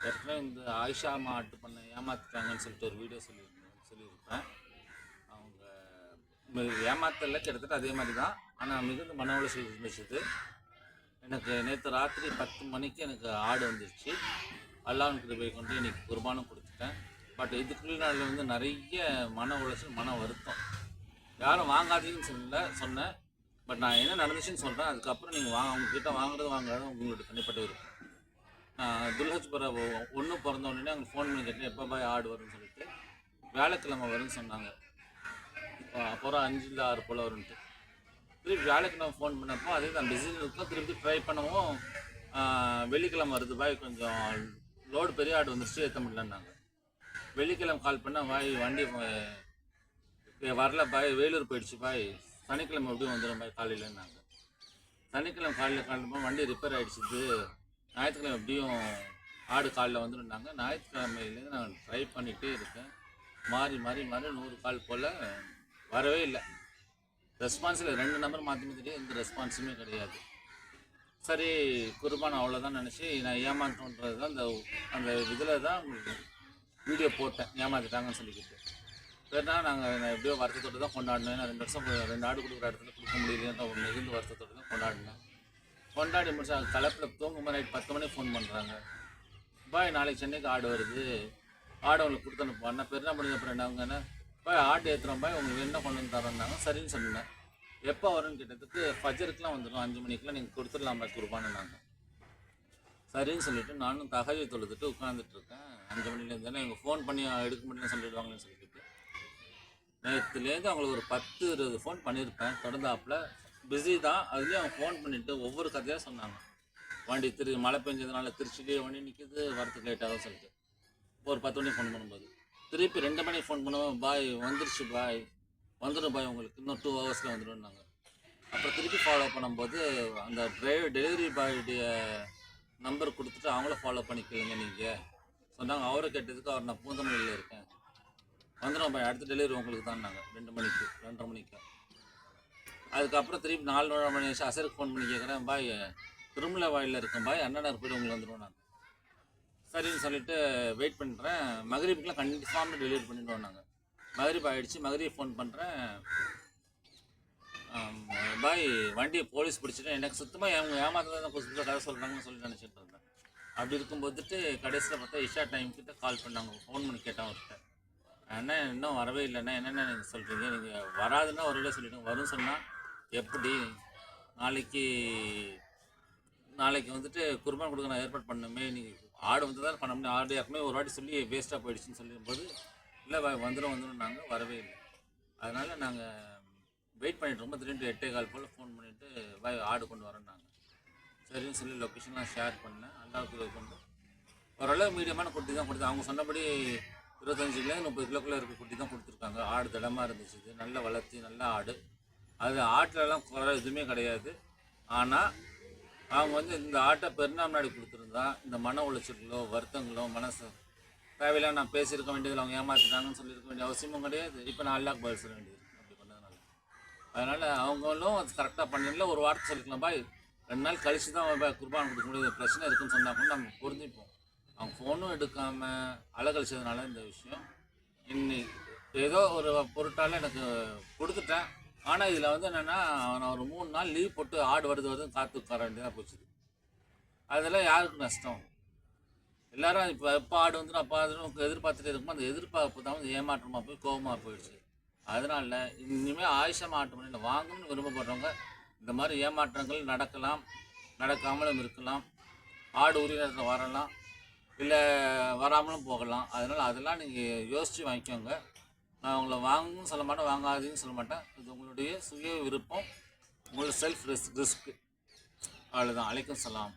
ஏற்கனவே இந்த ஆயிஷா மாட்டு பண்ண ஏமாற்றிட்டாங்கன்னு சொல்லிட்டு ஒரு வீடியோ சொல்லியிருப்பேன். அவங்க ஏமாத்தல கிட்டத்தட்ட அதே மாதிரி தான். ஆனால் மிகுந்த மன உளைச்சல் இருந்துச்சு. எனக்கு நேற்று ராத்திரி 10 மணிக்கு எனக்கு ஆடு வந்துருச்சு. அல்லாஹ்வின் கிருபை கொண்டு இன்னைக்கு குர்பானும் கொடுத்துட்டேன். பட் இதுக்குள்ள நாளில் வந்து நிறைய மன உளைச்சல், மன வருத்தம். யாரும் வாங்காதீங்கன்னு சொன்னேன். பட் நான் என்ன நடந்துச்சுன்னு சொல்கிறேன். அதுக்கப்புறம் நீங்கள் அவங்கக்கிட்ட வாங்குறது உங்களோட தனிப்பட்ட விருப்பம். துல்ஹஜ் பரவ ஒன்று பிறந்த உடனே அவங்க ஃபோன் பண்ணி கேட்டேன், எப்போ பாய் ஆடு வரும்னு சொல்லிட்டு. வியாழக்கிழமை வரும்னு சொன்னாங்க. அப்புறம் 5 இல்லை 6 போல் வரும்ன்ட்டு. திருப்பி வியாழக்கிழமை ஃபோன் பண்ணப்போ அதே தான் பிஸியில் இருக்கும். திருப்பி ட்ரை பண்ணவும் வெள்ளிக்கிழமை வருது பாய், கொஞ்சம் லோடு பெரிய ஆடு வந்துருச்சு, ஏற்ற முடியலன்னாங்க. வெள்ளிக்கிழமை கால் பண்ணால் பாய் வண்டி வரல பாய், வேலூர் போயிடுச்சு பாய், சனிக்கிழமை எப்படியும் வந்துடும் பாய் காலையிலன்னாங்க. சனிக்கிழமை காலையில் வண்டி ரிப்பேர் ஆகிடுச்சிது, ஞாயிற்றுக்கிழமை எப்படியும் ஆடு காலில் வந்துருந்தாங்க. ஞாயிற்றுக்கிழமையிலேருந்து நான் ட்ரை பண்ணிகிட்டே இருக்கேன். மாறி 100 கால் போல் வரவே இல்லை. ரெஸ்பான்ஸில் 2 நம்பர் மாற்றி எந்த ரெஸ்பான்ஸுமே கிடையாது. சரி குர்பான் அவ்வளோதான் நினச்சி நான் ஏமாற்றோன்றது தான் அந்த இதில் தான் வீடியோ போட்டேன், ஏமாற்றிட்டாங்கன்னு சொல்லிக்கிட்டு. சரினா நான் எப்படியோ வருத்தத்தோடு தான் கொண்டாடினேன். 2 வருஷம் 2 ஆடு கொடுக்குற இடத்துல கொடுக்க முடியலன்ற ஒரு மிகுந்த வருத்தத்தோடு தான் கொண்டாடினேன். கொண்டாடி முடிச்சு அது கலப்பில் தூங்கும்போது நைட் 10 மணிக்கு ஃபோன் பண்ணுறாங்க, பாய் நாளைக்கு சென்னைக்கு ஆடு வருது, ஆடு உங்களுக்கு கொடுத்து அனுப்புவாண்ணா. பெருனா முடிஞ்ச அப்புறம் என்னங்கன்னா, பாய் ஆடு ஏற்றுறோம் பாய், உங்களுக்கு என்ன கொண்டு வந்து தரோன்னாங்க. சரின்னு சொன்னேன். எப்போ வரும்னு கேட்டதுக்கு ஃபஜருக்குலாம் வந்துடும், 5 மணிக்கெலாம் நீங்கள் கொடுத்துடலாம் பாய் குர்பானுன்னாங்க. சரின்னு சொல்லிவிட்டு நானும் தகவல் தொழுதுட்டு உட்காந்துட்ருக்கேன். 5 மணிலேருந்து இவங்க ஃபோன் பண்ணி எடுக்க முடியலன்னு சொல்லிடுவாங்கன்னு சொல்லிட்டு நேற்றுலேருந்து அவங்களுக்கு ஒரு 10-20 ஃபோன் பண்ணியிருப்பேன். தொடர்ந்தாப்பில் பிஸி தான். அதுலேயும் அவங்க ஃபோன் பண்ணிவிட்டு ஒவ்வொரு கதையாக சொன்னாங்க. வண்டி மழை பெஞ்சதுனால திருச்சிலேயே வண்டி நிற்கிது, வரத்துக்கு லேட்டாகும் சொல்லிட்டு. ஒரு 10 மணிக்கு ஃபோன் பண்ணும்போது திருப்பி 2 மணிக்கு ஃபோன் பண்ணுவோம், பாய் வந்துருச்சு பாய், வந்துடும் பாய் உங்களுக்கு இன்னும் 2 ஹவர்ஸில் வந்துடும்னாங்க. அப்புறம் திருப்பி ஃபாலோ பண்ணும்போது அந்த டெலிவரி பாயுடைய நம்பர் கொடுத்துட்டு அவங்கள ஃபாலோ பண்ணிக்கலுங்க நீங்கள் சொன்னாங்க. அவரை கேட்டதுக்கு அவர் நான் பூந்தமல்லியில் இருக்கேன், வந்துடும் பாய் அடுத்த டெலிவரி உங்களுக்கு தான்னாங்க. 2 மணிக்கு 2:30 மணிக்கு. அதுக்கப்புறம் திருப்பி 4 மணி அசருக்கு ஃபோன் பண்ணி கேட்குறேன், பாய் திருமலை வாயிலில் இருக்கேன் பாய், அண்ணனார் போய்ட்டு உங்களுக்கு வந்துடுவோம் நாங்கள். சரின்னு சொல்லிவிட்டு வெயிட் பண்ணுறேன். மகரீபுக்கெலாம் கன்ஃபார்மாக டெலிவரி பண்ணிவிடுவோம் நாங்கள். மகரீப் ஆகிடுச்சு. மகரீப் ஃபோன் பண்ணுறேன், பாய் வண்டியை போலீஸ் பிடிச்சிட்டேன், எனக்கு சுத்தமாக ஏமாத்தான் கொஞ்சம் கதை சொல்கிறாங்கன்னு சொல்லி நினச்சிட்டு இருந்தேன். அப்படி இருக்கும்போதுட்டு கடைசியில் பார்த்தா இஷா டைம் கிட்ட கால் பண்ணாங்க. ஃபோன் பண்ணி கேட்டேன் அவர்கிட்ட, அண்ணா இன்னும் வரவே இல்லைண்ணா, என்னென்ன நீங்கள் சொல்கிறீங்க, நீங்கள் வராதுன்னா ஒரு இடம் சொல்லிவிடுங்க, வரும்னு சொன்னால் எப்படி, நாளைக்கு வந்துட்டு குர்பான் கொடுக்க நான் ஏற்பாடு பண்ணணுமே, நீங்கள் ஆடு வந்து தான் பண்ண முடியும், ஆடு ஏற்கனவே ஒரு வாட்டி சொல்லி வேஸ்ட்டாக போயிடுச்சுன்னு சொல்லும்போது இல்லை வந்துடும் நாங்கள் வரவே இல்லை. அதனால் நாங்கள் வெயிட் பண்ணிட்டு ரொம்ப திரும்பி 8:15 போல் ஃபோன் பண்ணிவிட்டு ஆடு கொண்டு வரேன்னாங்க. சரின்னு சொல்லி லொக்கேஷன்லாம் ஷேர் பண்ணேன். அல்லாவுக்கு கொண்டு ஓரளவு மீடியமான குட்டி தான் கொடுத்து, அவங்க சொன்னபடி 25-30 கிலோக்குள்ளே இருக்க குட்டி தான் கொடுத்துருக்காங்க. ஆடு திடமாக இருந்துச்சு, இது நல்ல வளர்த்தி நல்ல ஆடு. அது ஆட்டிலலாம் குறை எதுவுமே கிடையாது. ஆனால் அவங்க வந்து இந்த ஆட்டை பெருநாள் முன்னாடி கொடுத்துருந்தா இந்த மன உளைச்சல்களோ வருத்தங்களோ மனசு தேவையில்லாம் நான் பேசியிருக்க வேண்டியதில் அவங்க ஏமாற்றிட்டாங்கன்னு சொல்லியிருக்க வேண்டிய அவசியமும் கிடையாது. இப்போ நான் அல்லாஹ்க்கு பதில் சொல்ல வேண்டியது அப்படி பண்ணதுனால. அதனால் அவங்களும் கரெக்டாக பண்ணல. ஒரு வார்த்தை சொல்லிக்கலாம், பாய் 2 நாள் கழிச்சு தான் குர்பான் கொடுக்க முடியாது, பிரச்சனை இருக்குன்னு சொன்னால் கூட நம்ம பொருந்திப்போம். அவங்க ஃபோனும் எடுக்காமல் அலகழிச்சதுனால இந்த விஷயம் இன்னைக்கு ஏதோ ஒரு பொருட்டால் எனக்கு கொடுத்துட்டேன். ஆனால் இதில் வந்து என்னென்னா நான் ஒரு 3 நாள் லீவ் போட்டு ஆடு வருதுன்னு காத்து உட்கார வேண்டியதாக போச்சு. அதெல்லாம் யாருக்கு நஷ்டம்? எல்லாரும் எப்போ ஆடு வந்துடும் அப்போ அது எதிர்பார்த்துட்டே இருக்குமோ, அந்த எதிர்பார்ப்பு தான் வந்து ஏமாற்றமாக போய் கோபமாக போயிடுச்சு. அதனால் இனிமேல் ஆயிஷா மாட்டு மணியில் வாங்கணும்னு விரும்பப்படுறவங்க இந்த மாதிரி ஏமாற்றங்கள் நடக்கலாம், நடக்காமலும் இருக்கலாம். ஆடு உரிமையில் வரலாம், இல்லை வராமலும் போகலாம். அதெல்லாம் நீங்கள் யோசித்து வாங்கிக்கோங்க. நான் உங்களை வாங்கணும்னு சொல்ல மாட்டேன், வாங்காதீங்கன்னு சொல்ல மாட்டேன். இது உங்களுடைய சுய விருப்பம், உங்களோட செல்ஃப் ரிஸ்க். அவ்வளோதான். அலைக்கும் சலாம்.